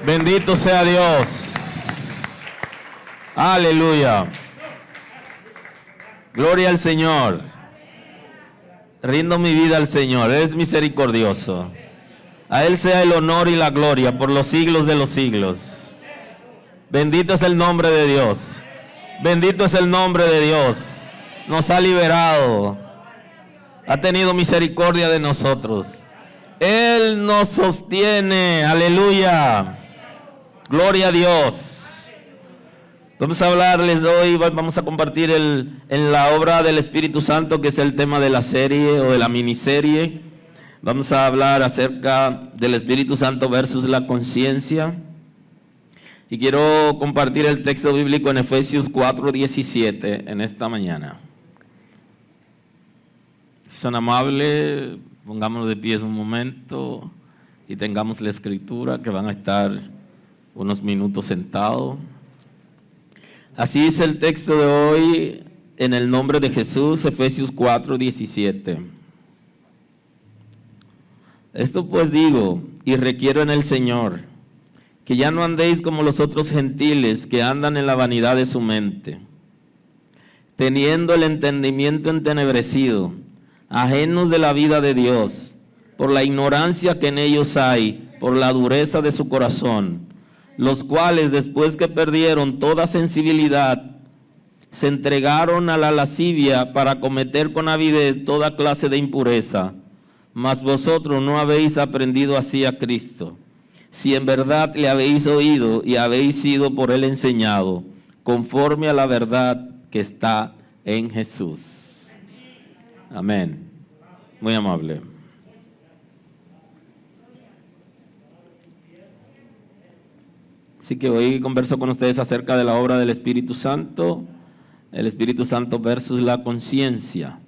Bendito sea Dios. Aleluya. Gloria al Señor. Rindo mi vida al Señor. Él es misericordioso. A Él sea el honor y la gloria por los siglos de los siglos. Bendito es el nombre de Dios. Bendito es el nombre de Dios. Nos ha liberado. Ha tenido misericordia de nosotros. Él nos sostiene. Aleluya. Gloria a Dios. Vamos a hablarles hoy, vamos a compartir en la obra del Espíritu Santo, que es el tema de la serie o de la miniserie. Vamos a hablar acerca del Espíritu Santo versus la conciencia. Y quiero compartir el texto bíblico en Efesios 4:17 en esta mañana. Si son amables, pongámonos de pie un momento y tengamos la escritura, que van a estar unos minutos sentados. Así es el texto de hoy en el nombre de Jesús, Efesios 4:17. Esto pues digo y requiero en el Señor, que ya no andéis como los otros gentiles que andan en la vanidad de su mente, teniendo el entendimiento entenebrecido, ajenos de la vida de Dios, por la ignorancia que en ellos hay, por la dureza de su corazón, los cuales después que perdieron toda sensibilidad, se entregaron a la lascivia para cometer con avidez toda clase de impureza. Mas vosotros no habéis aprendido así a Cristo, si en verdad le habéis oído y habéis sido por él enseñado, conforme a la verdad que está en Jesús. Amén. Muy amable. Así que hoy converso con ustedes acerca de la obra del Espíritu Santo, el Espíritu Santo versus la conciencia.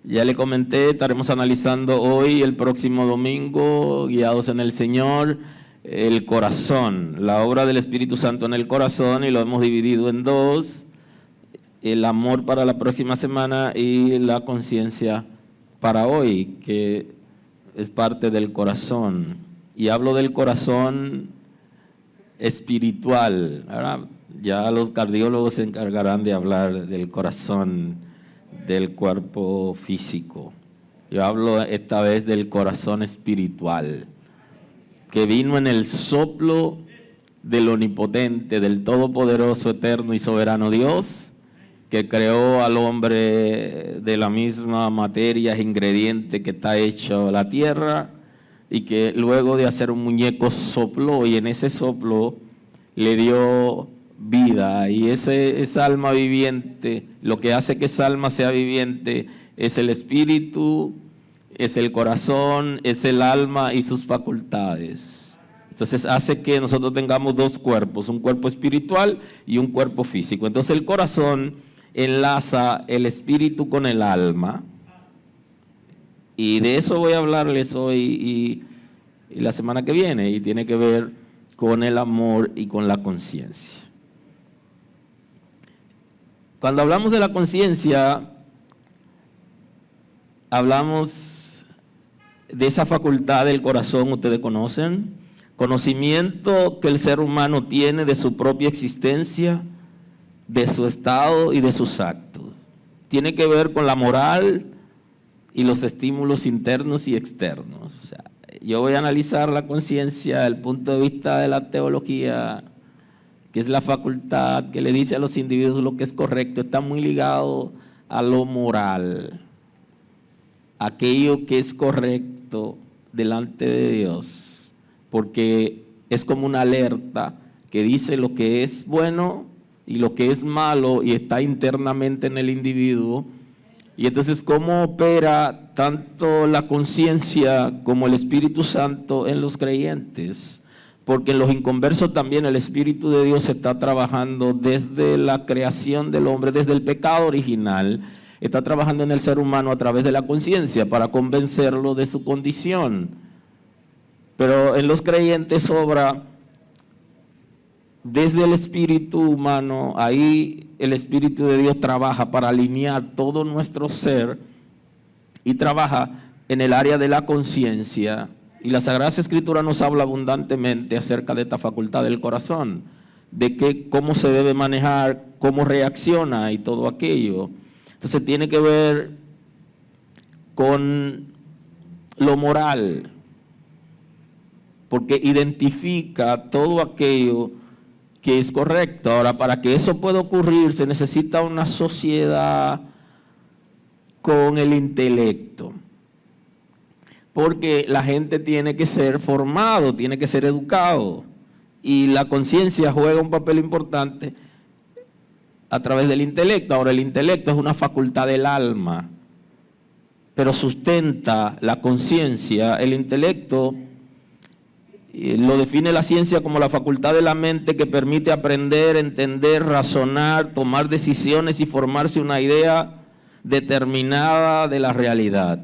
Ya le comenté, estaremos analizando hoy y el próximo domingo, guiados en el Señor, el corazón, la obra del Espíritu Santo en el corazón, y lo hemos dividido en dos: el amor para la próxima semana y la conciencia para hoy, que es parte del corazón. Y hablo del corazón espiritual. Ahora ya los cardiólogos se encargarán de hablar del corazón del cuerpo físico. Yo hablo esta vez del corazón espiritual, que vino en el soplo del omnipotente, del todopoderoso, eterno y soberano Dios, que creó al hombre de la misma materia e ingrediente que está hecho la tierra, y que luego de hacer un muñeco sopló, y en ese soplo le dio vida. Y esa alma viviente, lo que hace que esa alma sea viviente es el espíritu, es el corazón, es el alma y sus facultades. Entonces hace que nosotros tengamos dos cuerpos, un cuerpo espiritual y un cuerpo físico. Entonces el corazón enlaza el espíritu con el alma, y de eso voy a hablarles hoy y la semana que viene, y tiene que ver con el amor y con la conciencia. Cuando hablamos de la conciencia, hablamos de esa facultad del corazón, ustedes conocen, conocimiento que el ser humano tiene de su propia existencia, de su estado y de sus actos. Tiene que ver con la moral y los estímulos internos y externos. O sea, yo voy a analizar la conciencia desde el punto de vista de la teología, que es la facultad que le dice a los individuos lo que es correcto. Está muy ligado a lo moral, aquello que es correcto delante de Dios, porque es como una alerta que dice lo que es bueno y lo que es malo, y está internamente en el individuo. Y entonces, ¿cómo opera tanto la conciencia como el Espíritu Santo en los creyentes? Porque en los inconversos también el Espíritu de Dios está trabajando desde la creación del hombre, desde el pecado original. Está trabajando en el ser humano a través de la conciencia para convencerlo de su condición. Pero en los creyentes obra desde el espíritu humano. Ahí el Espíritu de Dios trabaja para alinear todo nuestro ser, y trabaja en el área de la conciencia, Y la Sagrada Escritura nos habla abundantemente acerca de esta facultad del corazón, de cómo se debe manejar, cómo reacciona y todo aquello. Entonces tiene que ver con lo moral, porque identifica todo aquello que es correcto. Ahora, para que eso pueda ocurrir, se necesita una sociedad con el intelecto, porque la gente tiene que ser formado, tiene que ser educado, y la conciencia juega un papel importante a través del intelecto. Ahora, el intelecto es una facultad del alma, pero sustenta la conciencia. El intelecto lo define la ciencia como la facultad de la mente que permite aprender, entender, razonar, tomar decisiones y formarse una idea determinada de la realidad.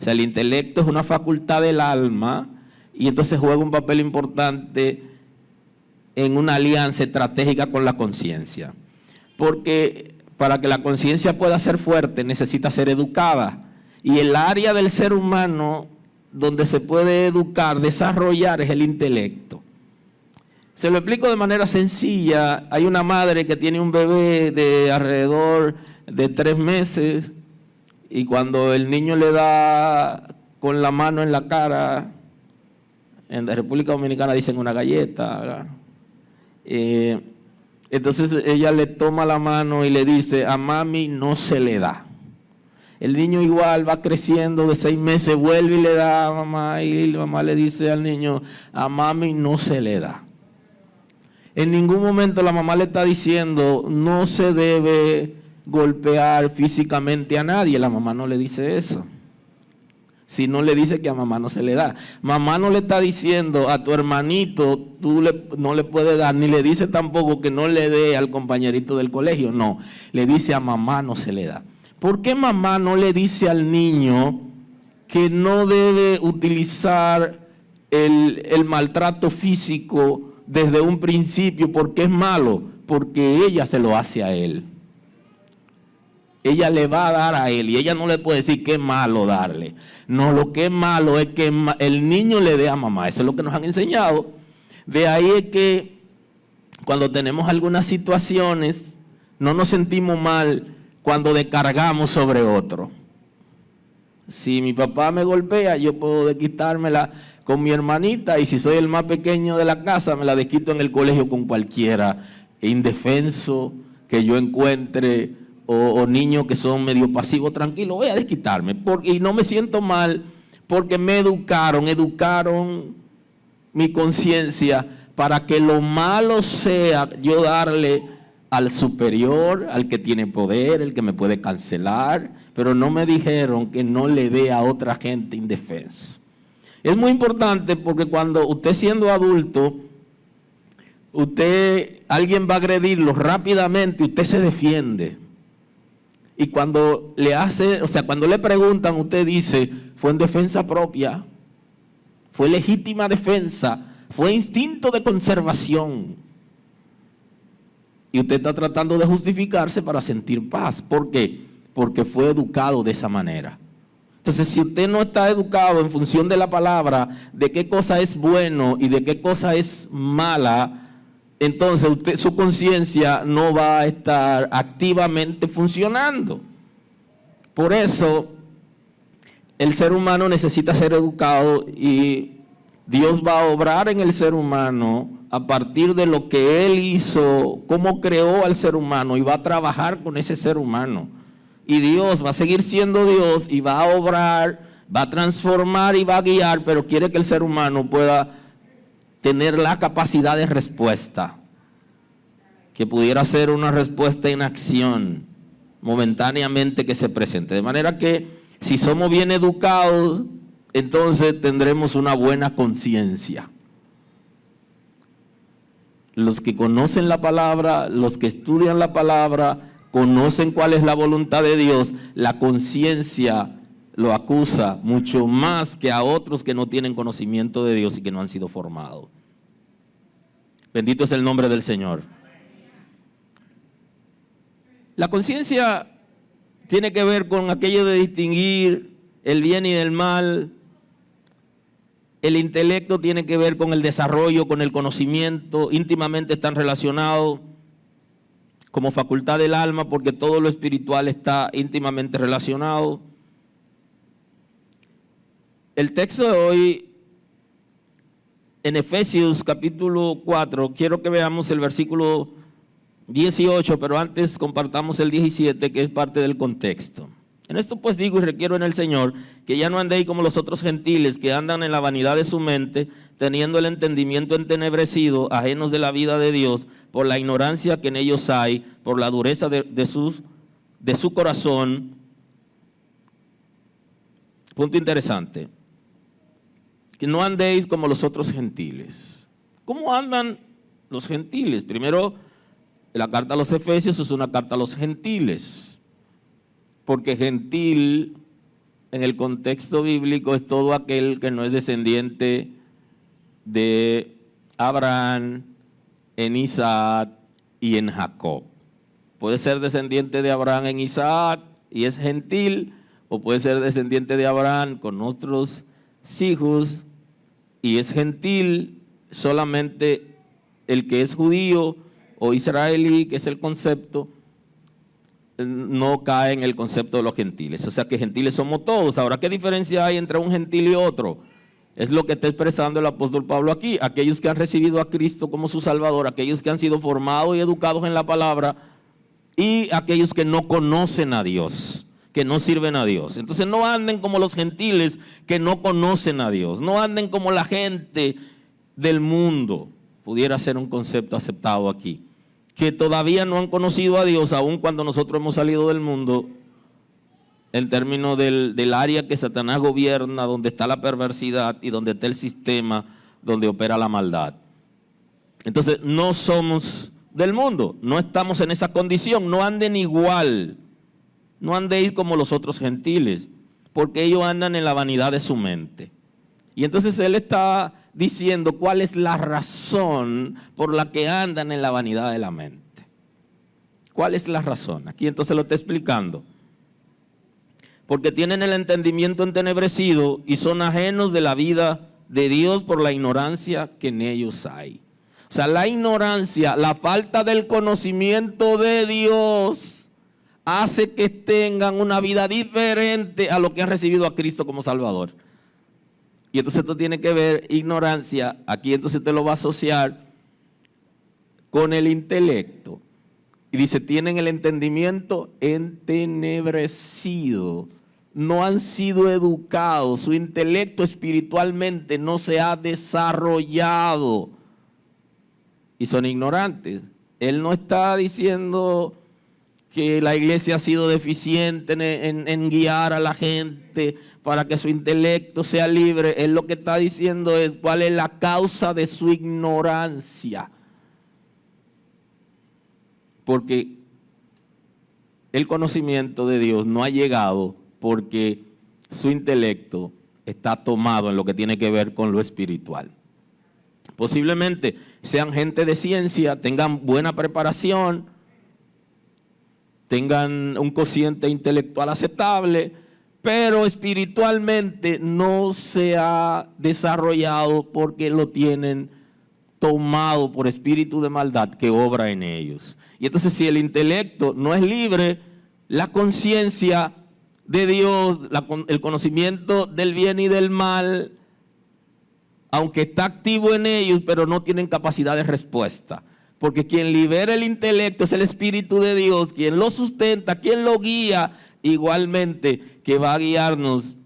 O sea, el intelecto es una facultad del alma y entonces juega un papel importante en una alianza estratégica con la conciencia. Porque para que la conciencia pueda ser fuerte necesita ser educada. Y el área del ser humano donde se puede educar, desarrollar, es el intelecto. Se lo explico de manera sencilla. Hay una madre que tiene un bebé de alrededor de 3 meses y cuando el niño le da con la mano en la cara, en la República Dominicana dicen una galleta, ¿verdad? Entonces ella le toma la mano y le dice, a mami no se le da. El niño igual va creciendo, de 6 meses vuelve y le da a mamá, y la mamá le dice al niño, a mami no se le da. En ningún momento la mamá le está diciendo, no se debe golpear físicamente a nadie. La mamá no le dice eso. Si no le dice que a mamá no se le da. Mamá no le está diciendo a tu hermanito, no le puedes dar, ni le dice tampoco que no le dé al compañerito del colegio. No, le dice a mamá no se le da. ¿Por qué mamá no le dice al niño que no debe utilizar el maltrato físico desde un principio porque es malo? Porque ella se lo hace a él. Ella le va a dar a él y ella no le puede decir que es malo darle. No, lo que es malo es que el niño le dé a mamá. Eso es lo que nos han enseñado. De ahí es que cuando tenemos algunas situaciones no nos sentimos mal cuando descargamos sobre otro. Si mi papá me golpea, yo puedo desquitármela con mi hermanita, y si soy el más pequeño de la casa, me la desquito en el colegio con cualquiera indefenso que yo encuentre, o niños que son medio pasivos, tranquilo, voy a desquitarme. Y no me siento mal porque me educaron mi conciencia para que lo malo sea yo darle al superior, al que tiene poder, el que me puede cancelar, pero no me dijeron que no le dé a otra gente indefenso. Es muy importante porque cuando usted siendo adulto, alguien va a agredirlo rápidamente, usted se defiende. Y cuando cuando le preguntan, usted dice, fue en defensa propia, fue legítima defensa, fue instinto de conservación. Y usted está tratando de justificarse para sentir paz. ¿Por qué? Porque fue educado de esa manera. Entonces, si usted no está educado en función de la palabra, de qué cosa es bueno y de qué cosa es mala, entonces su conciencia no va a estar activamente funcionando. Por eso, el ser humano necesita ser educado y Dios va a obrar en el ser humano a partir de lo que Él hizo, cómo creó al ser humano, y va a trabajar con ese ser humano. Y Dios va a seguir siendo Dios y va a obrar, va a transformar y va a guiar, pero quiere que el ser humano pueda tener la capacidad de respuesta, que pudiera ser una respuesta en acción, momentáneamente que se presente. De manera que si somos bien educados, entonces tendremos una buena conciencia. Los que conocen la palabra, los que estudian la palabra, conocen cuál es la voluntad de Dios, la conciencia lo acusa mucho más que a otros que no tienen conocimiento de Dios y que no han sido formados. Bendito es el nombre del Señor. La conciencia tiene que ver con aquello de distinguir el bien y el mal, El intelecto tiene que ver con el desarrollo, con el conocimiento, íntimamente están relacionados como facultad del alma, porque todo lo espiritual está íntimamente relacionado. El texto de hoy, en Efesios capítulo 4, quiero que veamos el versículo 18, pero antes compartamos el 17, que es parte del contexto. En esto pues digo y requiero en el Señor que ya no andéis como los otros gentiles que andan en la vanidad de su mente, teniendo el entendimiento entenebrecido, ajenos de la vida de Dios, por la ignorancia que en ellos hay, por la dureza de su corazón. Punto interesante. Que no andéis como los otros gentiles. ¿Cómo andan los gentiles? Primero, la carta a los Efesios es una carta a los gentiles. Porque gentil en el contexto bíblico es todo aquel que no es descendiente de Abraham, en Isaac y en Jacob. Puede ser descendiente de Abraham en Isaac y es gentil, o puede ser descendiente de Abraham con otros hijos y es gentil. Solamente el que es judío o israelí, que es el concepto, no cae en el concepto de los gentiles. O sea que gentiles somos todos. Ahora, ¿qué diferencia hay entre un gentil y otro? Es lo que está expresando el apóstol Pablo aquí. Aquellos que han recibido a Cristo como su Salvador, aquellos que han sido formados y educados en la palabra, y aquellos que no conocen a Dios, que no sirven a Dios. Entonces no anden como los gentiles que no conocen a Dios. No anden como la gente del mundo. Pudiera ser un concepto aceptado aquí. Que todavía no han conocido a Dios, aun cuando nosotros hemos salido del mundo, en términos del área que Satanás gobierna, donde está la perversidad y donde está el sistema donde opera la maldad. Entonces, no somos del mundo, no estamos en esa condición, no anden igual, no andéis como los otros gentiles, porque ellos andan en la vanidad de su mente. Y entonces él está diciendo cuál es la razón por la que andan en la vanidad de la mente. ¿Cuál es la razón? Aquí entonces lo está explicando. Porque tienen el entendimiento entenebrecido y son ajenos de la vida de Dios por la ignorancia que en ellos hay. O sea, la ignorancia, la falta del conocimiento de Dios hace que tengan una vida diferente a lo que han recibido a Cristo como Salvador. Y entonces esto tiene que ver, ignorancia, aquí entonces te lo va a asociar con el intelecto. Y dice, tienen el entendimiento entenebrecido, no han sido educados, su intelecto espiritualmente no se ha desarrollado y son ignorantes. Él no está diciendo que la iglesia ha sido deficiente en guiar a la gente para que su intelecto sea libre. Él lo que está diciendo es cuál es la causa de su ignorancia. Porque el conocimiento de Dios no ha llegado porque su intelecto está tomado en lo que tiene que ver con lo espiritual. Posiblemente sean gente de ciencia, tengan buena preparación, tengan un cociente intelectual aceptable, pero espiritualmente no se ha desarrollado porque lo tienen tomado por espíritu de maldad que obra en ellos. Y entonces si el intelecto no es libre, la conciencia de Dios, el conocimiento del bien y del mal, aunque está activo en ellos, pero no tienen capacidad de respuesta. Porque quien libera el intelecto es el Espíritu de Dios, quien lo sustenta, quien lo guía, igualmente que va a guiarnos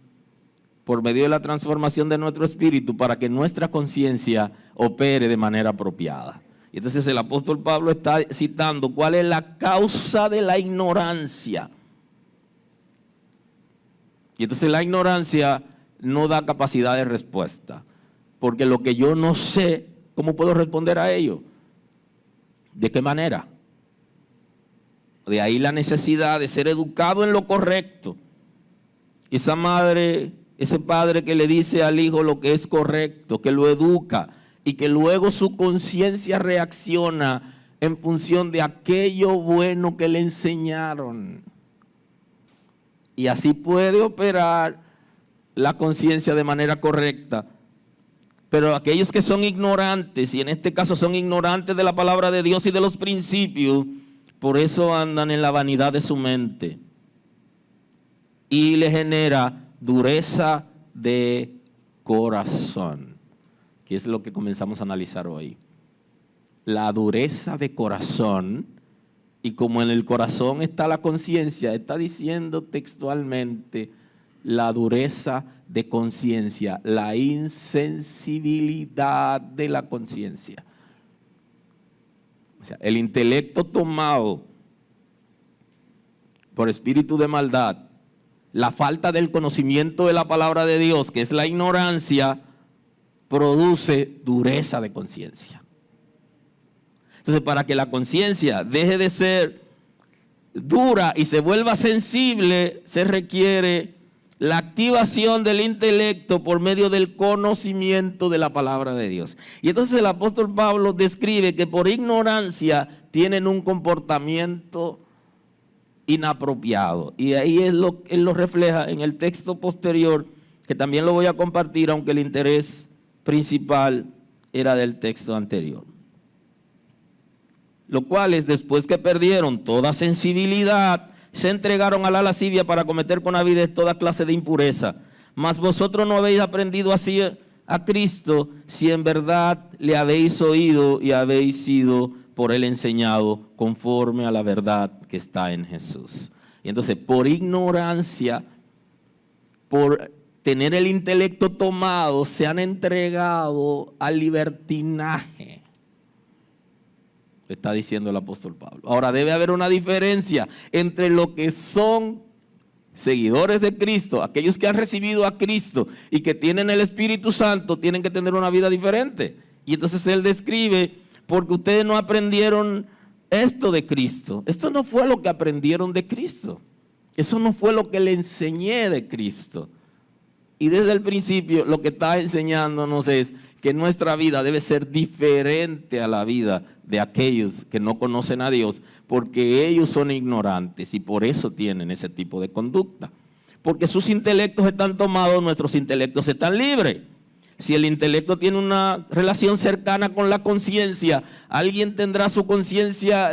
por medio de la transformación de nuestro espíritu para que nuestra conciencia opere de manera apropiada. Y entonces el apóstol Pablo está citando cuál es la causa de la ignorancia. Y entonces la ignorancia no da capacidad de respuesta, porque lo que yo no sé, ¿cómo puedo responder a ello? ¿De qué manera? De ahí la necesidad de ser educado en lo correcto. Esa madre, ese padre que le dice al hijo lo que es correcto, que lo educa y que luego su conciencia reacciona en función de aquello bueno que le enseñaron. Y así puede operar la conciencia de manera correcta Pero aquellos que son ignorantes, y en este caso son ignorantes de la palabra de Dios y de los principios, por eso andan en la vanidad de su mente. Y le genera dureza de corazón, que es lo que comenzamos a analizar hoy. La dureza de corazón, y como en el corazón está la conciencia, está diciendo textualmente la dureza de conciencia, la insensibilidad de la conciencia. O sea, el intelecto tomado por espíritu de maldad, la falta del conocimiento de la palabra de Dios, que es la ignorancia, produce dureza de conciencia. Entonces, para que la conciencia deje de ser dura y se vuelva sensible, se requiere la activación del intelecto por medio del conocimiento de la palabra de Dios. Y entonces el apóstol Pablo describe que por ignorancia tienen un comportamiento inapropiado. Y ahí él lo refleja en el texto posterior, que también lo voy a compartir, aunque el interés principal era del texto anterior. Lo cual es, después que perdieron toda sensibilidad, se entregaron a la lascivia para cometer con avidez toda clase de impureza. Mas vosotros no habéis aprendido así a Cristo, si en verdad le habéis oído y habéis sido por él enseñado conforme a la verdad que está en Jesús. Y entonces, por ignorancia, por tener el intelecto tomado, se han entregado al libertinaje. Está diciendo el apóstol Pablo. Ahora, debe haber una diferencia entre lo que son seguidores de Cristo, aquellos que han recibido a Cristo y que tienen el Espíritu Santo, tienen que tener una vida diferente. Y entonces él describe, porque ustedes no aprendieron esto de Cristo. Esto no fue lo que aprendieron de Cristo. Eso no fue lo que le enseñé de Cristo. Y desde el principio lo que está enseñándonos es que nuestra vida debe ser diferente a la vida de aquellos que no conocen a Dios, porque ellos son ignorantes y por eso tienen ese tipo de conducta. Porque sus intelectos están tomados, nuestros intelectos están libres. Si el intelecto tiene una relación cercana con la conciencia, alguien tendrá su conciencia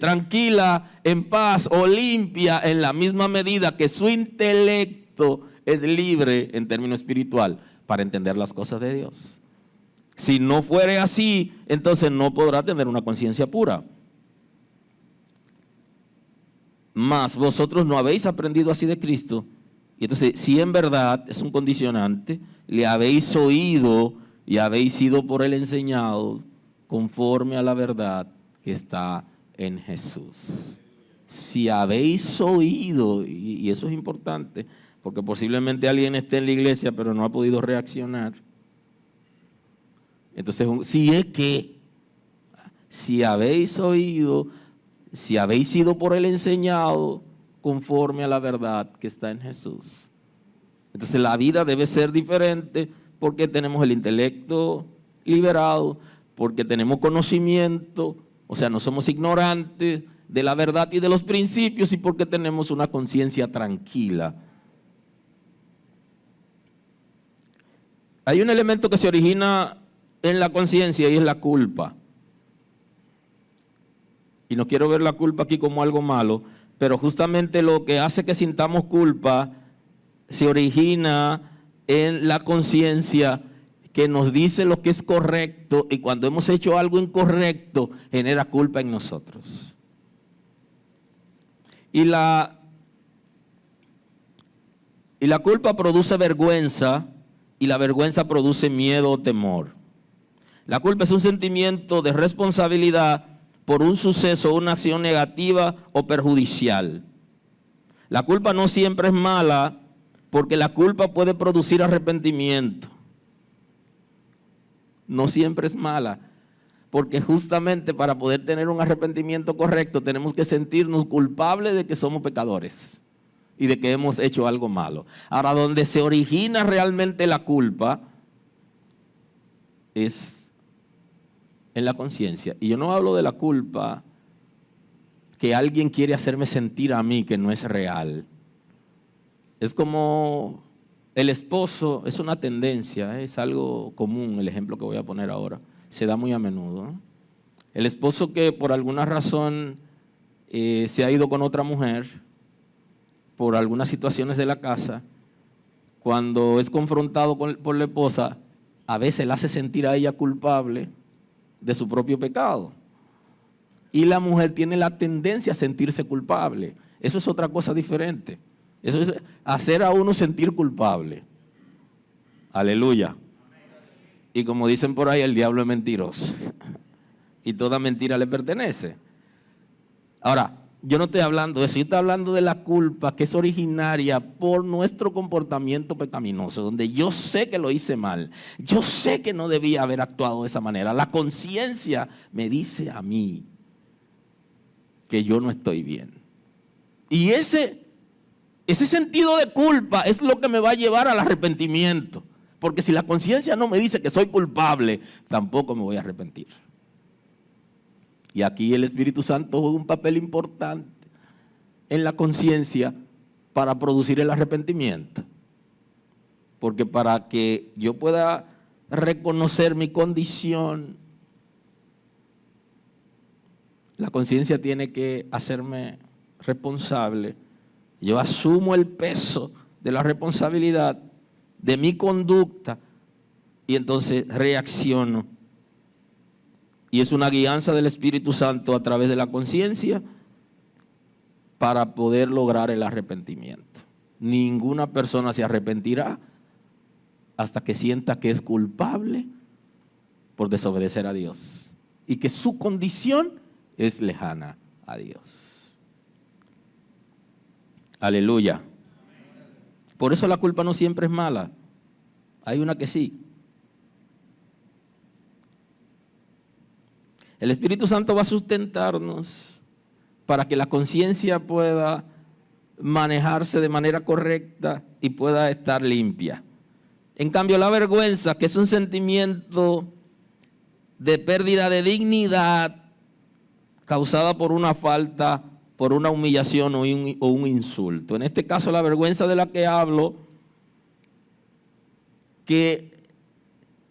tranquila, en paz o limpia en la misma medida que su intelecto es libre en términos espiritual para entender las cosas de Dios. Si no fuere así, entonces no podrá tener una conciencia pura. Mas vosotros no habéis aprendido así de Cristo. Y entonces, si en verdad es un condicionante, le habéis oído y habéis sido por él enseñados conforme a la verdad que está en Jesús. Si habéis oído, y eso es importante, porque posiblemente alguien esté en la iglesia pero no ha podido reaccionar. Entonces, si habéis oído, si habéis sido por él enseñado conforme a la verdad que está en Jesús. Entonces la vida debe ser diferente porque tenemos el intelecto liberado, porque tenemos conocimiento, o sea, no somos ignorantes de la verdad y de los principios, y porque tenemos una conciencia tranquila. Hay un elemento que se origina en la conciencia y es la culpa. Y no quiero ver la culpa aquí como algo malo, pero justamente lo que hace que sintamos culpa se origina en la conciencia que nos dice lo que es correcto, y cuando hemos hecho algo incorrecto genera culpa en nosotros. Y la culpa produce vergüenza, y la vergüenza produce miedo o temor. La culpa es un sentimiento de responsabilidad por un suceso, una acción negativa o perjudicial. La culpa no siempre es mala, porque la culpa puede producir arrepentimiento. No siempre es mala, porque justamente para poder tener un arrepentimiento correcto tenemos que sentirnos culpables de que somos pecadores y de que hemos hecho algo malo. Ahora, donde se origina realmente la culpa es en la conciencia. Y yo no hablo de la culpa que alguien quiere hacerme sentir a mí que no es real. Es como el esposo es una tendencia, es algo común, el ejemplo que voy a poner ahora, se da muy a menudo, ¿no? El esposo que por alguna razón se ha ido con otra mujer, por algunas situaciones de la casa, cuando es confrontado por la esposa, a veces la hace sentir a ella culpable de su propio pecado. Y la mujer tiene la tendencia a sentirse culpable. Eso es otra cosa diferente. Eso es hacer a uno sentir culpable. Aleluya. Y como dicen por ahí, el diablo es mentiroso. Y toda mentira le pertenece. Ahora, yo no estoy hablando de eso, yo estoy hablando de la culpa que es originaria por nuestro comportamiento pecaminoso, donde yo sé que lo hice mal, yo sé que no debía haber actuado de esa manera. La conciencia me dice a mí que yo no estoy bien. Y ese sentido de culpa es lo que me va a llevar al arrepentimiento. Porque si la conciencia no me dice que soy culpable, tampoco me voy a arrepentir. Y aquí el Espíritu Santo juega un papel importante en la conciencia para producir el arrepentimiento. Porque para que yo pueda reconocer mi condición, la conciencia tiene que hacerme responsable. Yo asumo el peso de la responsabilidad de mi conducta y entonces reacciono. Y es una guianza del Espíritu Santo a través de la conciencia para poder lograr el arrepentimiento. Ninguna persona se arrepentirá hasta que sienta que es culpable por desobedecer a Dios y que su condición es lejana a Dios. Aleluya. Por eso la culpa no siempre es mala. Hay una que sí. El Espíritu Santo va a sustentarnos para que la conciencia pueda manejarse de manera correcta y pueda estar limpia. En cambio, la vergüenza, que es un sentimiento de pérdida de dignidad causada por una falta, por una humillación o un insulto. En este caso, la vergüenza de la que hablo, que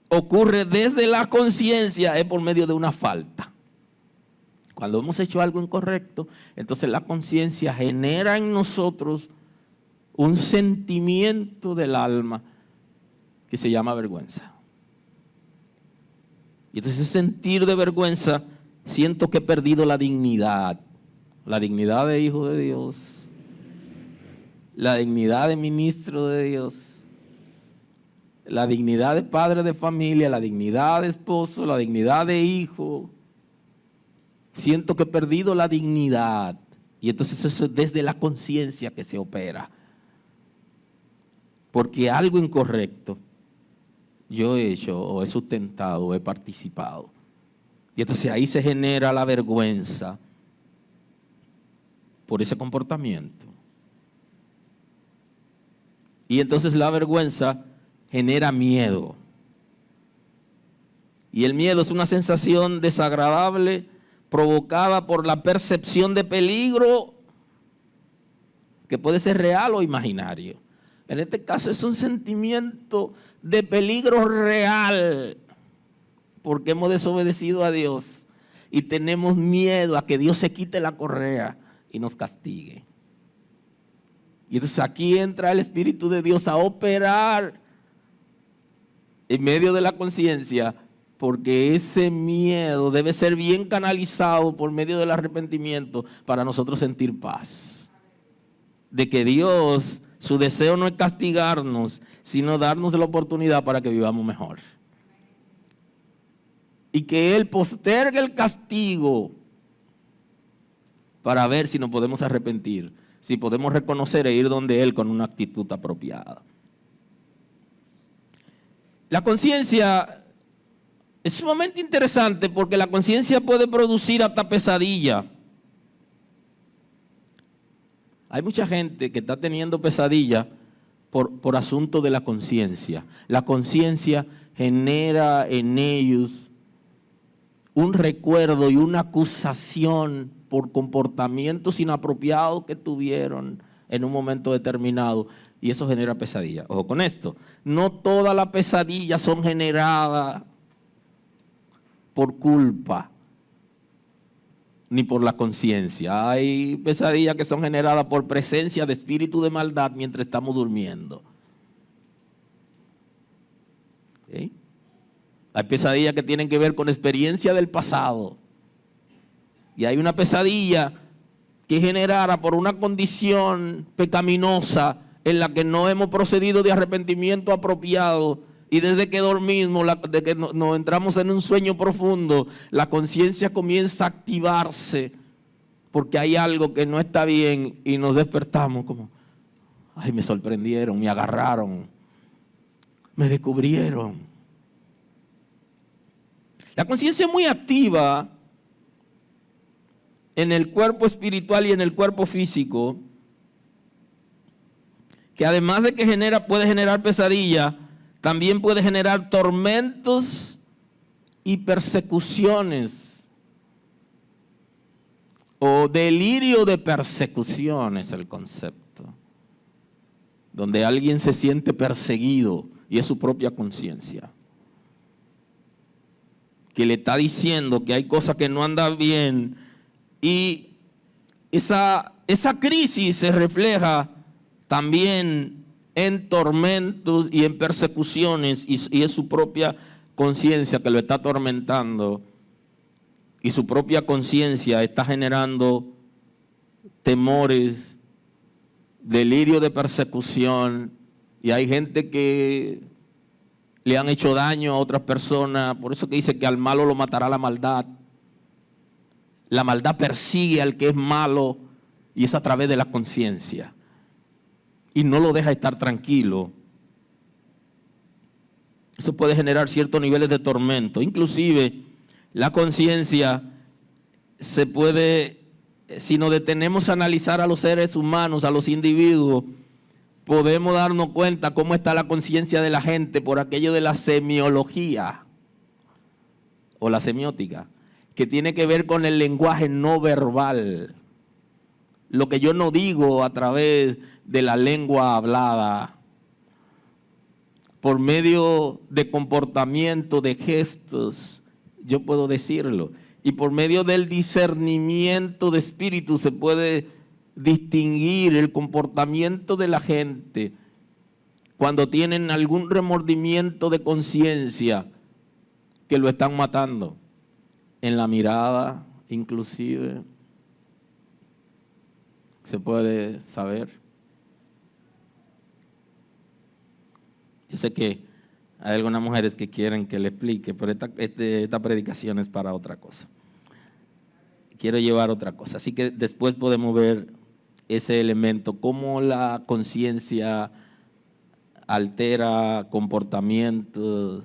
ocurre desde la conciencia, es por medio de una falta. Cuando hemos hecho algo incorrecto, entonces la conciencia genera en nosotros un sentimiento del alma que se llama vergüenza. Y entonces ese sentir de vergüenza, siento que he perdido la dignidad de hijo de Dios, la dignidad de ministro de Dios, la dignidad de padre de familia, la dignidad de esposo, la dignidad de hijo. Siento que he perdido la dignidad. Y entonces eso es desde la conciencia que se opera. Porque algo incorrecto yo he hecho o he sustentado o he participado. Y entonces ahí se genera la vergüenza por ese comportamiento. Y entonces la vergüenza genera miedo. Y el miedo es una sensación desagradable provocada por la percepción de peligro que puede ser real o imaginario. En este caso es un sentimiento de peligro real porque hemos desobedecido a Dios y tenemos miedo a que Dios se quite la correa y nos castigue. Y entonces aquí entra el Espíritu de Dios a operar en medio de la conciencia, porque ese miedo debe ser bien canalizado por medio del arrepentimiento para nosotros sentir paz. De que Dios, su deseo no es castigarnos, sino darnos la oportunidad para que vivamos mejor. Y que Él postergue el castigo para ver si nos podemos arrepentir, si podemos reconocer e ir donde Él con una actitud apropiada. La conciencia es sumamente interesante porque la conciencia puede producir hasta pesadilla. Hay mucha gente que está teniendo pesadilla por asunto de la conciencia. La conciencia genera en ellos un recuerdo y una acusación por comportamientos inapropiados que tuvieron en un momento determinado y eso genera pesadilla. Ojo con esto, no todas las pesadillas son generadas por culpa ni por la conciencia. Hay pesadillas que son generadas por presencia de espíritu de maldad mientras estamos durmiendo. ¿Sí? Hay pesadillas que tienen que ver con experiencia del pasado. Y hay una pesadilla que es generada por una condición pecaminosa en la que no hemos procedido de arrepentimiento apropiado. Y desde que dormimos, desde que nos entramos en un sueño profundo, la conciencia comienza a activarse porque hay algo que no está bien y nos despertamos como, ay, me sorprendieron, me agarraron, me descubrieron. La conciencia es muy activa en el cuerpo espiritual y en el cuerpo físico, que además de que puede generar pesadillas, también puede generar tormentos y persecuciones, o delirio de persecución es el concepto, donde alguien se siente perseguido y es su propia conciencia, que le está diciendo que hay cosas que no andan bien, y esa crisis se refleja también en tormentos y en persecuciones, y es su propia conciencia que lo está atormentando, y su propia conciencia está generando temores, delirio de persecución, y hay gente que le han hecho daño a otras personas. Por eso que dice que al malo lo matará la maldad. La maldad persigue al que es malo y es a través de la conciencia. Y no lo deja estar tranquilo. Eso puede generar ciertos niveles de tormento. Inclusive la conciencia se puede, si nos detenemos a analizar a los seres humanos, a los individuos, podemos darnos cuenta cómo está la conciencia de la gente por aquello de la semiología o la semiótica, que tiene que ver con el lenguaje no verbal. Lo que yo no digo a través de la lengua hablada, por medio de comportamiento, de gestos, yo puedo decirlo. Y por medio del discernimiento de espíritu se puede distinguir el comportamiento de la gente cuando tienen algún remordimiento de conciencia que lo están matando. En la mirada, inclusive, se puede saber. Yo sé que hay algunas mujeres que quieren que le explique, pero esta predicación es para otra cosa. Quiero llevar otra cosa. Así que después podemos ver ese elemento, cómo la conciencia altera comportamientos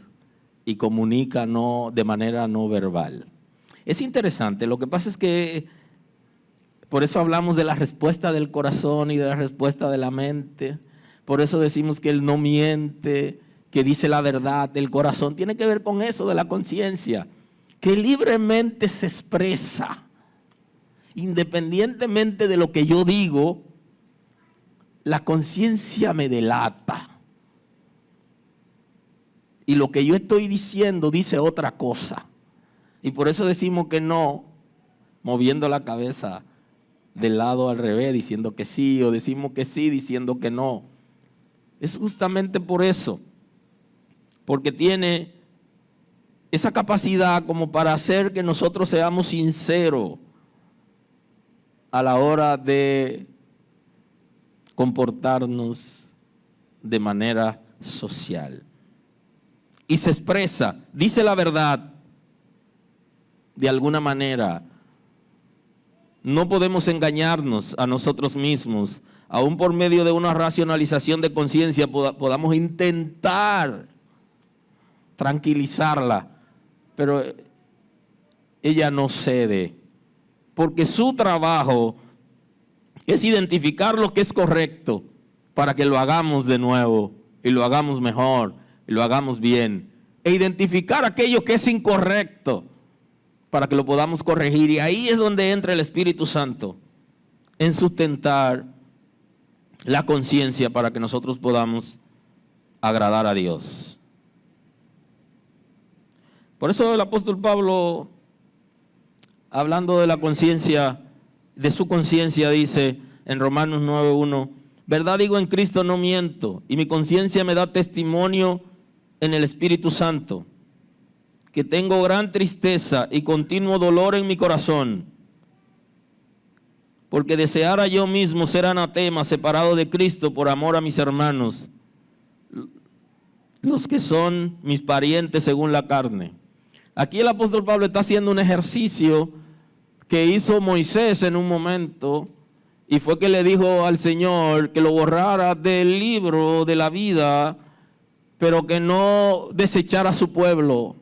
y comunica de manera no verbal. Es interesante, lo que pasa es que por eso hablamos de la respuesta del corazón y de la respuesta de la mente. Por eso decimos que Él no miente, que dice la verdad. El corazón tiene que ver con eso de la conciencia, que libremente se expresa. Independientemente de lo que yo digo, la conciencia me delata. Y lo que yo estoy diciendo dice otra cosa. Y por eso decimos que no, moviendo la cabeza del lado al revés, diciendo que sí, o decimos que sí, diciendo que no. Es justamente por eso, porque tiene esa capacidad como para hacer que nosotros seamos sinceros a la hora de comportarnos de manera social. Y se expresa, dice la verdad de alguna manera. No podemos engañarnos a nosotros mismos. Aún por medio de una racionalización de conciencia podamos intentar tranquilizarla, pero ella no cede, porque su trabajo es identificar lo que es correcto para que lo hagamos de nuevo y lo hagamos mejor y lo hagamos bien, e identificar aquello que es incorrecto para que lo podamos corregir. Y ahí es donde entra el Espíritu Santo, en sustentar la conciencia para que nosotros podamos agradar a Dios. Por eso el apóstol Pablo, hablando de la conciencia, de su conciencia, dice en Romanos 9:1, verdad digo en Cristo no miento, y mi conciencia me da testimonio en el Espíritu Santo, que tengo gran tristeza y continuo dolor en mi corazón, porque deseara yo mismo ser anatema, separado de Cristo por amor a mis hermanos, los que son mis parientes según la carne. Aquí el apóstol Pablo está haciendo un ejercicio que hizo Moisés en un momento, y fue que le dijo al Señor que lo borrara del libro de la vida, pero que no desechara a su pueblo.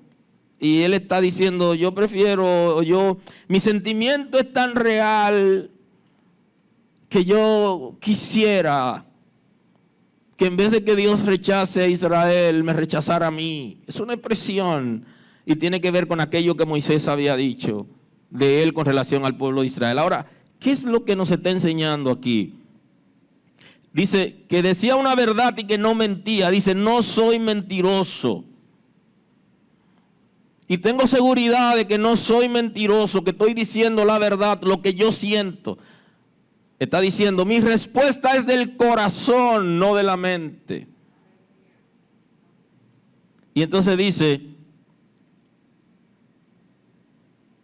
Y él está diciendo, mi sentimiento es tan real que yo quisiera que en vez de que Dios rechace a Israel, me rechazara a mí. Es una expresión y tiene que ver con aquello que Moisés había dicho de él con relación al pueblo de Israel. Ahora, ¿qué es lo que nos está enseñando aquí? Dice que decía una verdad y que no mentía. Dice, no soy mentiroso. Y tengo seguridad de que no soy mentiroso, que estoy diciendo la verdad, lo que yo siento. Está diciendo, mi respuesta es del corazón, no de la mente. Y entonces dice,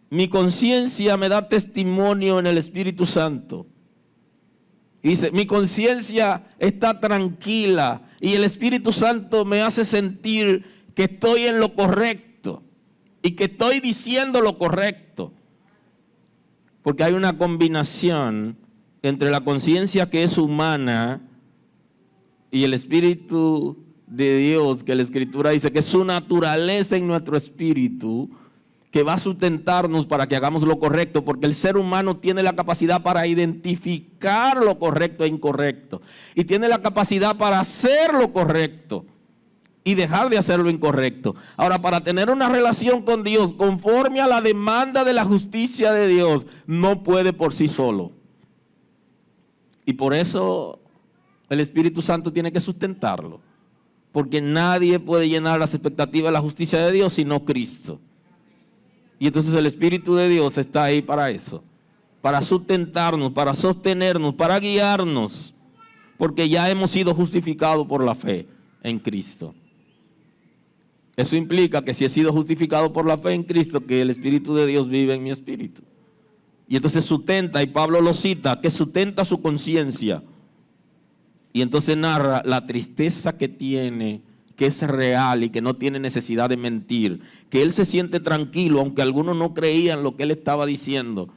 mi conciencia me da testimonio en el Espíritu Santo. Dice, mi conciencia está tranquila y el Espíritu Santo me hace sentir que estoy en lo correcto y que estoy diciendo lo correcto. Porque hay una combinación entre la conciencia que es humana y el Espíritu de Dios, que la Escritura dice que es su naturaleza en nuestro espíritu, que va a sustentarnos para que hagamos lo correcto, porque el ser humano tiene la capacidad para identificar lo correcto e incorrecto, y tiene la capacidad para hacer lo correcto y dejar de hacer lo incorrecto. Ahora, para tener una relación con Dios conforme a la demanda de la justicia de Dios, no puede por sí solo. Y por eso el Espíritu Santo tiene que sustentarlo, porque nadie puede llenar las expectativas de la justicia de Dios sino Cristo. Y entonces el Espíritu de Dios está ahí para eso, para sustentarnos, para sostenernos, para guiarnos, porque ya hemos sido justificados por la fe en Cristo. Eso implica que si he sido justificado por la fe en Cristo, que el Espíritu de Dios vive en mi espíritu. Y entonces sustenta, y Pablo lo cita, que sustenta su conciencia. Y entonces narra la tristeza que tiene, que es real y que no tiene necesidad de mentir, que él se siente tranquilo, aunque algunos no creían lo que él estaba diciendo.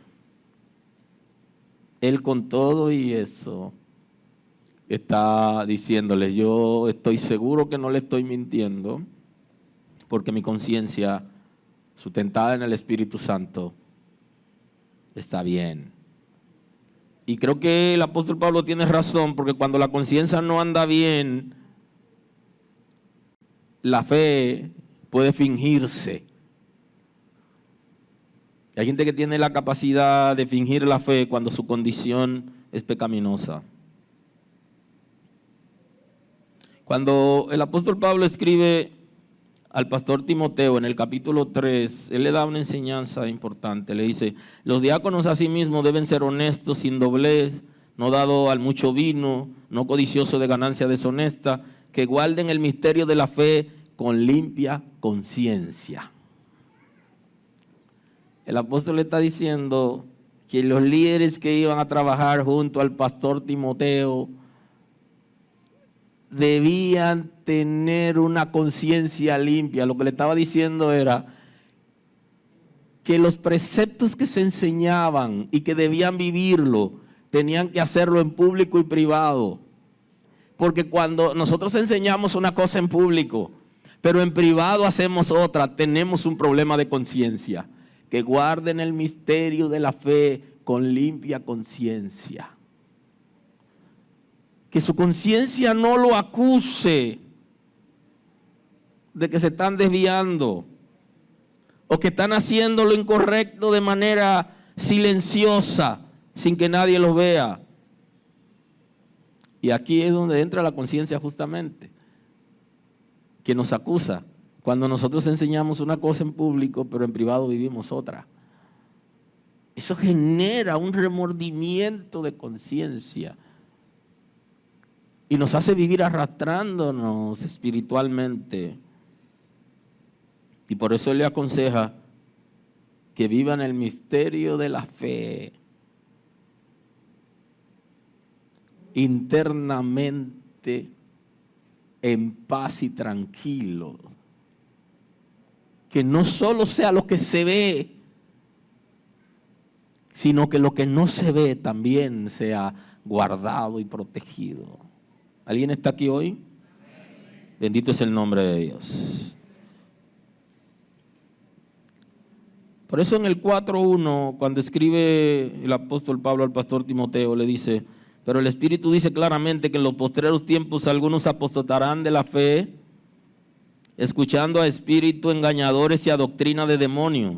Él con todo y eso está diciéndoles, yo estoy seguro que no le estoy mintiendo, porque mi conciencia, sustentada en el Espíritu Santo, está bien. Y creo que el apóstol Pablo tiene razón, porque cuando la conciencia no anda bien, la fe puede fingirse. Hay gente que tiene la capacidad de fingir la fe cuando su condición es pecaminosa. Cuando el apóstol Pablo escribe al pastor Timoteo en el capítulo 3, él le da una enseñanza importante. Le dice, los diáconos asimismo deben ser honestos, sin doblez, no dado al mucho vino, no codicioso de ganancia deshonesta, que guarden el misterio de la fe con limpia conciencia. El apóstol le está diciendo que los líderes que iban a trabajar junto al pastor Timoteo debían tener una conciencia limpia. Lo que le estaba diciendo era que los preceptos que se enseñaban y que debían vivirlo, tenían que hacerlo en público y privado. Porque cuando nosotros enseñamos una cosa en público, pero en privado hacemos otra, tenemos un problema de conciencia. Que guarden el misterio de la fe con limpia conciencia. Que su conciencia no lo acuse de que se están desviando o que están haciendo lo incorrecto de manera silenciosa, sin que nadie los vea. Y aquí es donde entra la conciencia justamente, que nos acusa. Cuando nosotros enseñamos una cosa en público, pero en privado vivimos otra. Eso genera un remordimiento de conciencia y nos hace vivir arrastrándonos espiritualmente. Y por eso él le aconseja que vivan el misterio de la fe internamente en paz y tranquilo. Que no solo sea lo que se ve, sino que lo que no se ve también sea guardado y protegido. ¿Alguien está aquí hoy? Bendito es el nombre de Dios. Por eso en el 4:1, cuando escribe el apóstol Pablo al pastor Timoteo, le dice: pero el Espíritu dice claramente que en los postreros tiempos algunos apostatarán de la fe, escuchando a espíritus engañadores y a doctrina de demonios,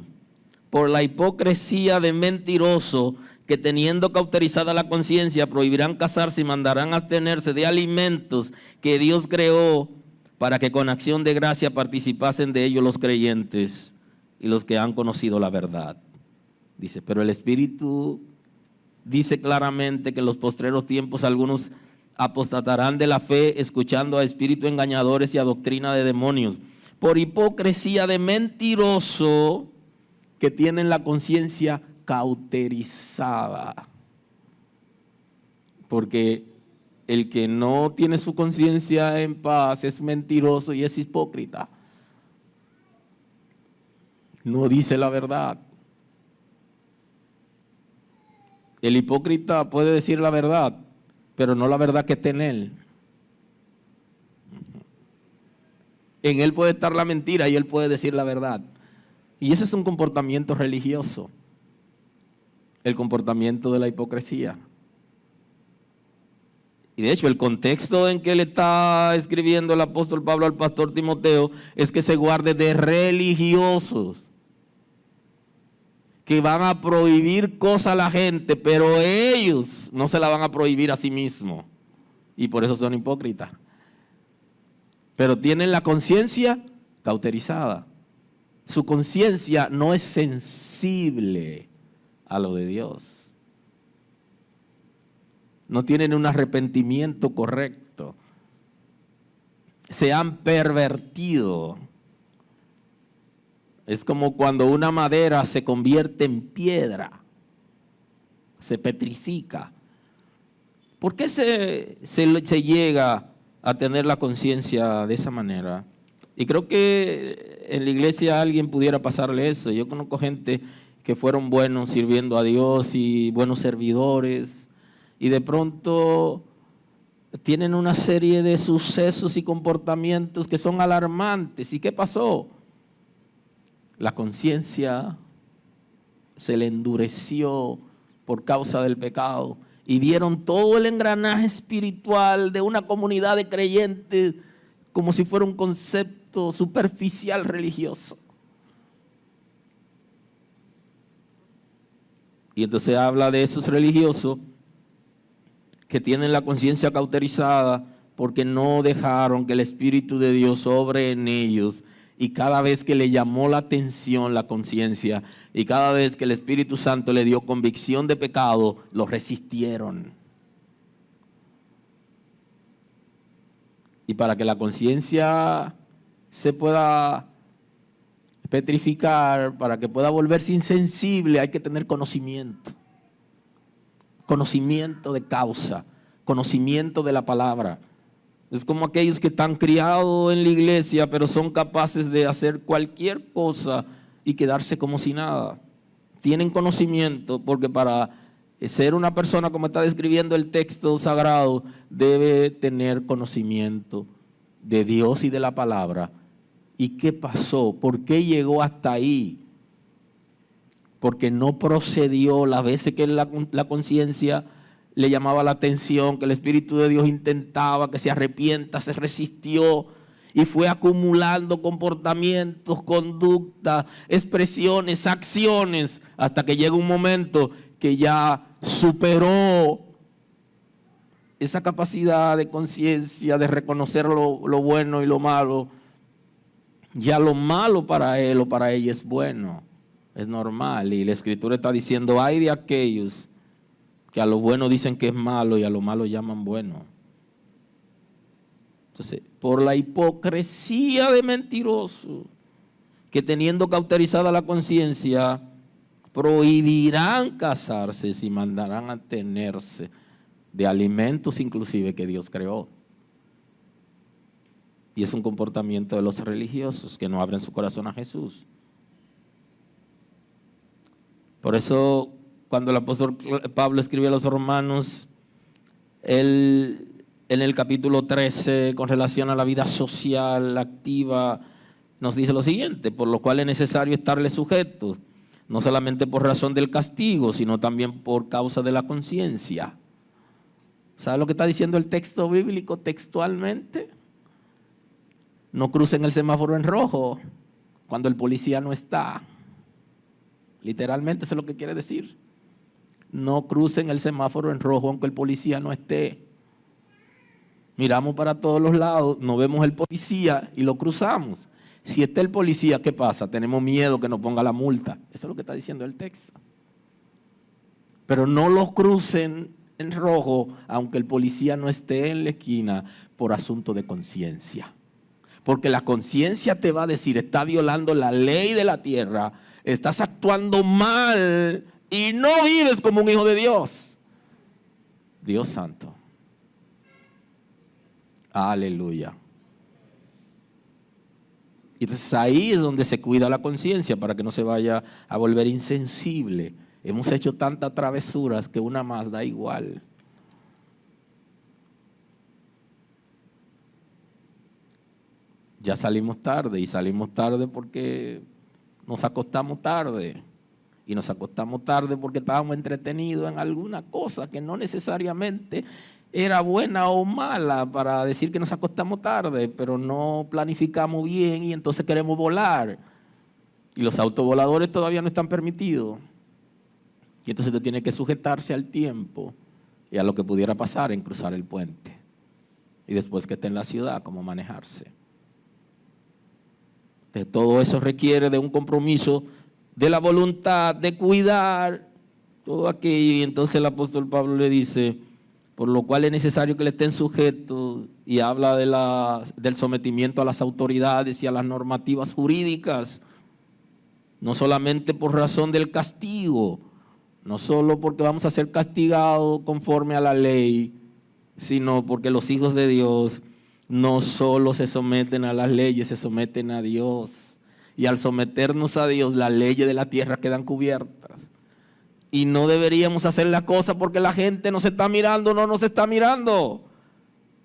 por la hipocresía de mentiroso, que teniendo cauterizada la conciencia prohibirán casarse y mandarán abstenerse de alimentos que Dios creó, para que con acción de gracia participasen de ellos los creyentes y los que han conocido la verdad. Dice, pero el Espíritu dice claramente que en los postreros tiempos algunos apostatarán de la fe, escuchando a espíritus engañadores y a doctrina de demonios, por hipocresía de mentiroso, que tienen la conciencia cauterizada. Porque el que no tiene su conciencia en paz es mentiroso y es hipócrita. No dice la verdad. El hipócrita puede decir la verdad, pero no la verdad que está en él. En él puede estar la mentira y él puede decir la verdad. Y ese es un comportamiento religioso, el comportamiento de la hipocresía. Y de hecho el contexto en que le está escribiendo el apóstol Pablo al pastor Timoteo es que se guarde de religiosos que van a prohibir cosas a la gente, pero ellos no se la van a prohibir a sí mismos. Y por eso son hipócritas. Pero tienen la conciencia cauterizada. Su conciencia no es sensible a lo de Dios. No tienen un arrepentimiento correcto. Se han pervertido. Es como cuando una madera se convierte en piedra, se petrifica. ¿Por qué se llega a tener la conciencia de esa manera? Y creo que en la iglesia a alguien pudiera pasarle eso. Yo conozco gente que fueron buenos sirviendo a Dios y buenos servidores, y de pronto tienen una serie de sucesos y comportamientos que son alarmantes. ¿Y qué pasó? La conciencia se le endureció por causa del pecado y vieron todo el engranaje espiritual de una comunidad de creyentes como si fuera un concepto superficial religioso. Y entonces habla de esos religiosos que tienen la conciencia cauterizada porque no dejaron que el Espíritu de Dios obre en ellos. Y cada vez que le llamó la atención la conciencia y cada vez que el Espíritu Santo le dio convicción de pecado, lo resistieron. Y para que la conciencia se pueda petrificar, para que pueda volverse insensible, hay que tener conocimiento. Conocimiento de causa, conocimiento de la palabra. Es como aquellos que están criados en la iglesia, pero son capaces de hacer cualquier cosa y quedarse como si nada. Tienen conocimiento, porque para ser una persona, como está describiendo el texto sagrado, debe tener conocimiento de Dios y de la palabra. ¿Y qué pasó? ¿Por qué llegó hasta ahí? Porque no procedió las veces que la conciencia le llamaba la atención, que el Espíritu de Dios intentaba que se arrepienta, se resistió y fue acumulando comportamientos, conductas, expresiones, acciones, hasta que llega un momento que ya superó esa capacidad de conciencia de reconocer lo bueno y lo malo, ya lo malo para él o para ella es bueno, es normal. Y la Escritura está diciendo, hay de aquellos que a lo bueno dicen que es malo y a lo malo llaman bueno. Entonces, por la hipocresía de mentirosos, que teniendo cauterizada la conciencia, prohibirán casarse y mandarán a tenerse de alimentos inclusive que Dios creó. Y es un comportamiento de los religiosos que no abren su corazón a Jesús. Por eso, cuando el apóstol Pablo escribe a los romanos, él en el capítulo 13, con relación a la vida social activa, nos dice lo siguiente: por lo cual es necesario estarle sujetos, no solamente por razón del castigo, sino también por causa de la conciencia. ¿Sabe lo que está diciendo el texto bíblico textualmente? No crucen el semáforo en rojo cuando el policía no está. Literalmente eso es lo que quiere decir. No crucen el semáforo en rojo aunque el policía no esté. Miramos para todos los lados, no vemos el policía y lo cruzamos. Si está el policía, ¿qué pasa? Tenemos miedo que nos ponga la multa. Eso es lo que está diciendo el texto. Pero no lo crucen en rojo aunque el policía no esté en la esquina por asunto de conciencia. Porque la conciencia te va a decir, está violando la ley de la tierra, estás actuando mal y no vives como un hijo de Dios. Dios santo. Aleluya. Entonces ahí es donde se cuida la conciencia para que no se vaya a volver insensible. Hemos hecho tantas travesuras que una más da igual. Ya salimos tarde y salimos tarde porque nos acostamos tarde. Y nos acostamos tarde porque estábamos entretenidos en alguna cosa que no necesariamente era buena o mala para decir que nos acostamos tarde, pero no planificamos bien y entonces queremos volar. Y los autovoladores todavía no están permitidos. Y entonces usted tiene que sujetarse al tiempo y a lo que pudiera pasar en cruzar el puente. Y después que esté en la ciudad, cómo manejarse. De todo eso requiere de un compromiso de la voluntad, de cuidar todo aquello. Y entonces el apóstol Pablo le dice, por lo cual es necesario que le estén sujetos, y habla del sometimiento a las autoridades y a las normativas jurídicas, no solamente por razón del castigo, no solo porque vamos a ser castigados conforme a la ley, sino porque los hijos de Dios no solo se someten a las leyes, se someten a Dios. Y al someternos a Dios, las leyes de la tierra quedan cubiertas. Y no deberíamos hacer las cosas porque la gente nos está mirando, no nos está mirando.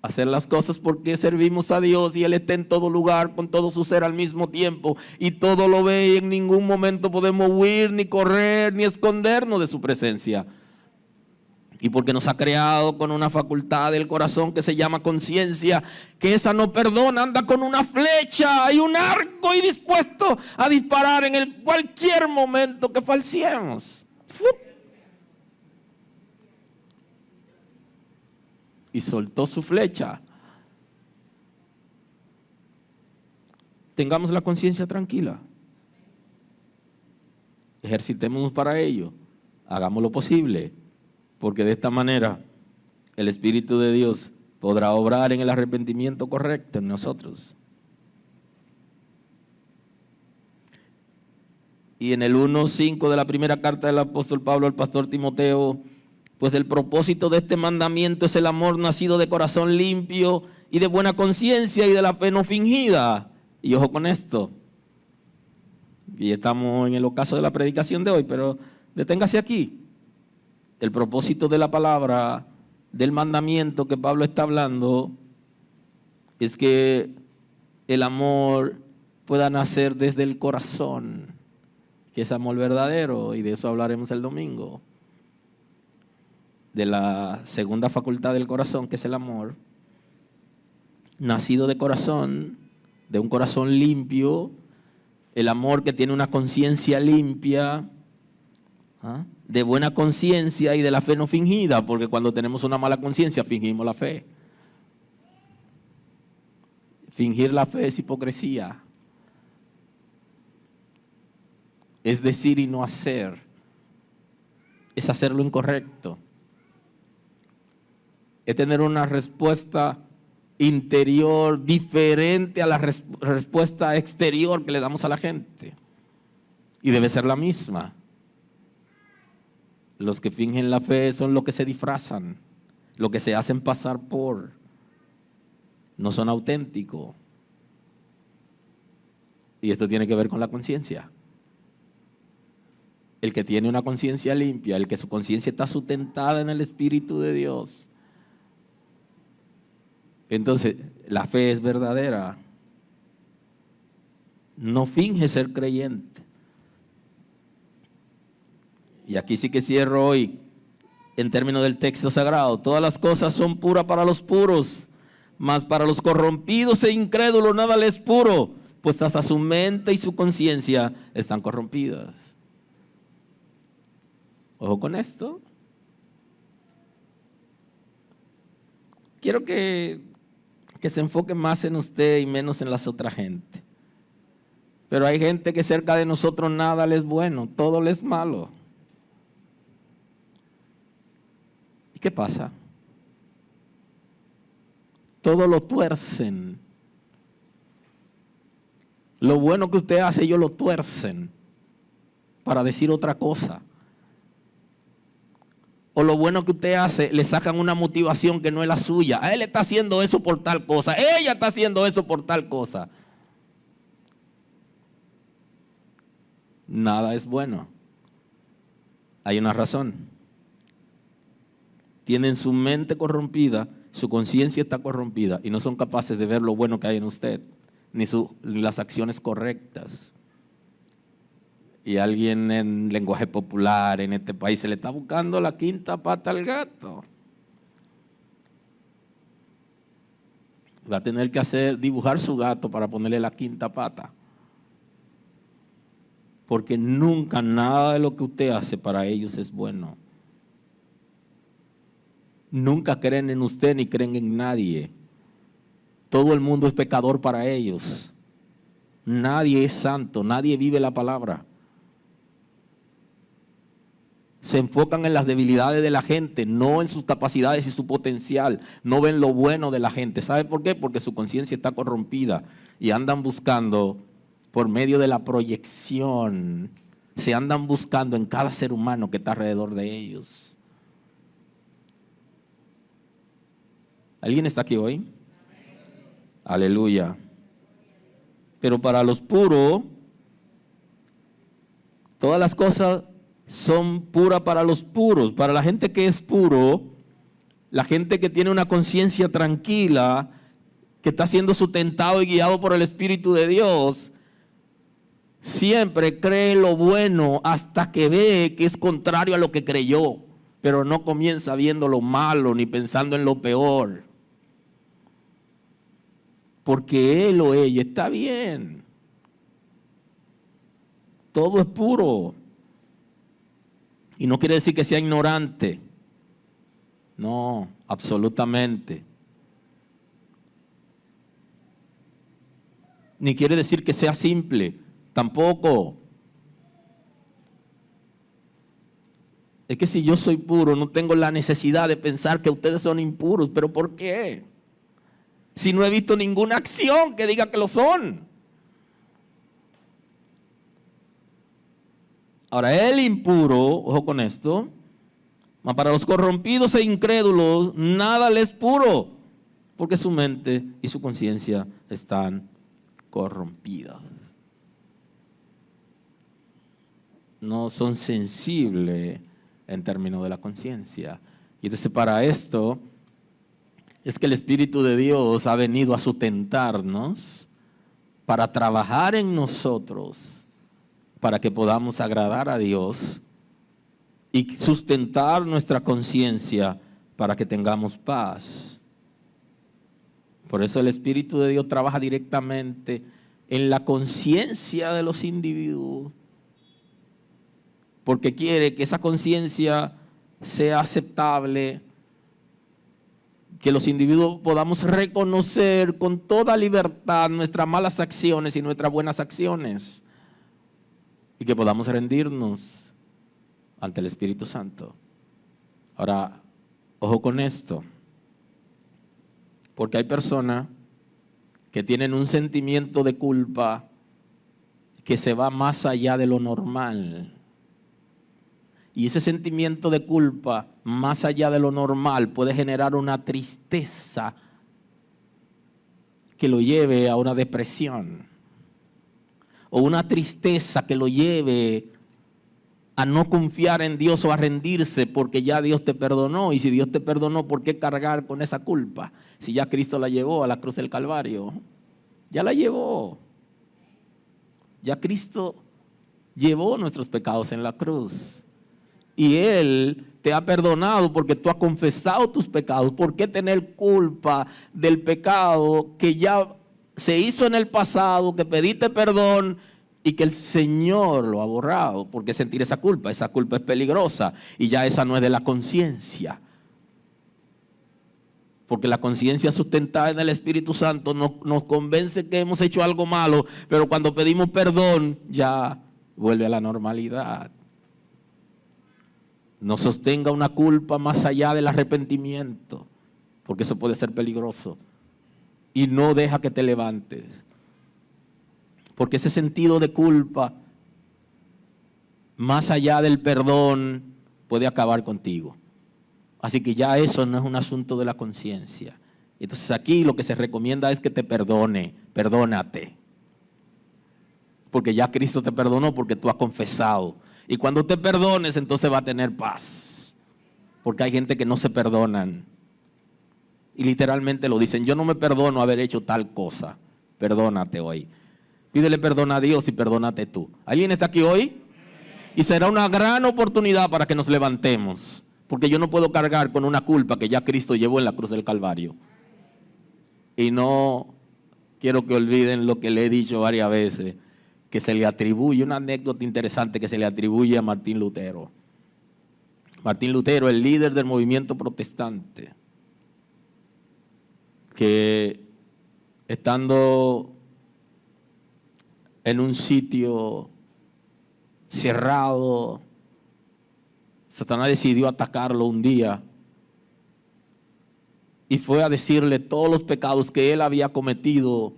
Hacer las cosas porque servimos a Dios y Él está en todo lugar, con todo su ser al mismo tiempo. Y todo lo ve y en ningún momento podemos huir, ni correr, ni escondernos de su presencia. Y porque nos ha creado con una facultad del corazón que se llama conciencia, que esa no perdona, anda con una flecha y un arco y dispuesto a disparar en cualquier momento que falseemos. Y soltó su flecha. Tengamos la conciencia tranquila. Ejercitémonos para ello. Hagamos lo posible. Porque de esta manera el Espíritu de Dios podrá obrar en el arrepentimiento correcto en nosotros. Y en el 1:5 de la primera carta del apóstol Pablo al pastor Timoteo, pues el propósito de este mandamiento es el amor nacido de corazón limpio y de buena conciencia y de la fe no fingida. Y ojo con esto. Y estamos en el ocaso de la predicación de hoy, pero deténgase aquí. El propósito de la palabra, del mandamiento que Pablo está hablando, es que el amor pueda nacer desde el corazón, que es amor verdadero, y de eso hablaremos el domingo. De la segunda facultad del corazón, que es el amor, nacido de corazón, de un corazón limpio, el amor que tiene una conciencia limpia, de buena conciencia y de la fe no fingida, porque cuando tenemos una mala conciencia fingimos la fe. Fingir la fe es hipocresía. Es decir y no hacer. Es hacer lo incorrecto. Es tener una respuesta interior diferente a la respuesta exterior que le damos a la gente. Y debe ser la misma. Los que fingen la fe son los que se disfrazan, los que se hacen pasar por. No son auténticos. Y esto tiene que ver con la conciencia. El que tiene una conciencia limpia, el que su conciencia está sustentada en el Espíritu de Dios. Entonces, la fe es verdadera. No finge ser creyente. Y aquí sí que cierro hoy en términos del texto sagrado. Todas las cosas son puras para los puros, mas para los corrompidos e incrédulos nada les es puro, pues hasta su mente y su conciencia están corrompidas. Ojo con esto. Quiero que se enfoque más en usted y menos en las otras gente. Pero hay gente que cerca de nosotros nada les es bueno, todo les es malo. ¿Y qué pasa? Todo lo tuercen. Lo bueno que usted hace, ellos lo tuercen para decir otra cosa. O lo bueno que usted hace, le sacan una motivación que no es la suya. A él está haciendo eso por tal cosa. Ella está haciendo eso por tal cosa. Nada es bueno. Hay una razón. Tienen su mente corrompida, su conciencia está corrompida y no son capaces de ver lo bueno que hay en usted, ni las acciones correctas. Y alguien en lenguaje popular en este país se le está buscando la quinta pata al gato. Va a tener que dibujar su gato para ponerle la quinta pata. Porque nunca nada de lo que usted hace para ellos es bueno. Nunca creen en usted ni creen en nadie. Todo el mundo es pecador para ellos. Nadie es santo, nadie vive la palabra. Se enfocan en las debilidades de la gente, no en sus capacidades y su potencial. No ven lo bueno de la gente. ¿Sabe por qué? Porque su conciencia está corrompida y andan buscando por medio de la proyección. Se andan buscando en cada ser humano que está alrededor de ellos. ¿Alguien está aquí hoy? Aleluya. Pero para los puros, todas las cosas son puras para los puros. Para la gente que es puro, la gente que tiene una conciencia tranquila, que está siendo sustentado y guiado por el Espíritu de Dios, siempre cree lo bueno hasta que ve que es contrario a lo que creyó, pero no comienza viendo lo malo ni pensando en lo peor. Porque él o ella está bien. Todo es puro. Y no quiere decir que sea ignorante. No, absolutamente. Ni quiere decir que sea simple. Tampoco. Es que si yo soy puro, no tengo la necesidad de pensar que ustedes son impuros. ¿Pero por qué? Si no he visto ninguna acción que diga que lo son. Ahora, el impuro, ojo con esto, mas para los corrompidos e incrédulos, nada les es puro, porque su mente y su conciencia están corrompidas. No son sensibles en términos de la conciencia. Y entonces para esto es que el Espíritu de Dios ha venido a sustentarnos para trabajar en nosotros, para que podamos agradar a Dios y sustentar nuestra conciencia para que tengamos paz. Por eso el Espíritu de Dios trabaja directamente en la conciencia de los individuos porque quiere que esa conciencia sea aceptable, que los individuos podamos reconocer con toda libertad nuestras malas acciones y nuestras buenas acciones, y que podamos rendirnos ante el Espíritu Santo. Ahora, ojo con esto, porque hay personas que tienen un sentimiento de culpa que se va más allá de lo normal. Y ese sentimiento de culpa, más allá de lo normal, puede generar una tristeza que lo lleve a una depresión. O una tristeza que lo lleve a no confiar en Dios o a rendirse porque ya Dios te perdonó. Y si Dios te perdonó, ¿por qué cargar con esa culpa? Si ya Cristo la llevó a la cruz del Calvario. Ya la llevó. Ya Cristo llevó nuestros pecados en la cruz. Y Él te ha perdonado porque tú has confesado tus pecados. ¿Por qué tener culpa del pecado que ya se hizo en el pasado, que pediste perdón y que el Señor lo ha borrado? ¿Por qué sentir esa culpa? Esa culpa es peligrosa y ya esa no es de la conciencia. Porque la conciencia sustentada en el Espíritu Santo nos convence que hemos hecho algo malo, pero cuando pedimos perdón ya vuelve a la normalidad. No sostenga una culpa más allá del arrepentimiento, porque eso puede ser peligroso. Y no deja que te levantes, porque ese sentido de culpa, más allá del perdón, puede acabar contigo. Así que ya eso no es un asunto de la conciencia. Entonces aquí lo que se recomienda es que te perdónate. Porque ya Cristo te perdonó porque tú has confesado. Y cuando te perdones, entonces va a tener paz. Porque hay gente que no se perdonan. Y literalmente lo dicen, yo no me perdono haber hecho tal cosa. Perdónate hoy. Pídele perdón a Dios y perdónate tú. ¿Alguien está aquí hoy? Y será una gran oportunidad para que nos levantemos. Porque yo no puedo cargar con una culpa que ya Cristo llevó en la cruz del Calvario. Y no quiero que olviden lo que le he dicho varias veces, que se le atribuye, una anécdota interesante que se le atribuye a Martín Lutero. Martín Lutero, el líder del movimiento protestante, que estando en un sitio cerrado, Satanás decidió atacarlo un día y fue a decirle todos los pecados que él había cometido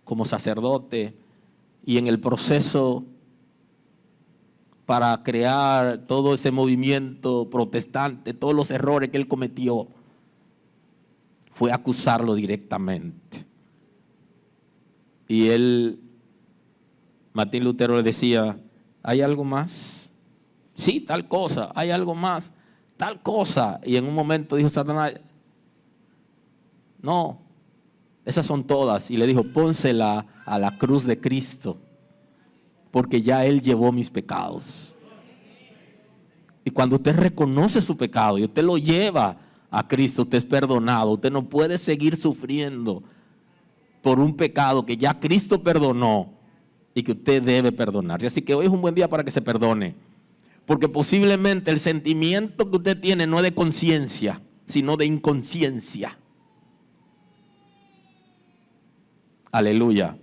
como sacerdote, y en el proceso para crear todo ese movimiento protestante, todos los errores que él cometió, fue a acusarlo directamente. Y Martín Lutero le decía, ¿hay algo más? Sí, tal cosa. ¿Hay algo más? Tal cosa. Y en un momento dijo Satanás, no, esas son todas. Y le dijo, pónsela a la cruz de Cristo, porque ya Él llevó mis pecados. Y cuando usted reconoce su pecado y usted lo lleva a Cristo, usted es perdonado. Usted no puede seguir sufriendo por un pecado que ya Cristo perdonó y que usted debe perdonarse. Así que hoy es un buen día para que se perdone, porque posiblemente el sentimiento que usted tiene no es de conciencia, sino de inconsciencia. Aleluya.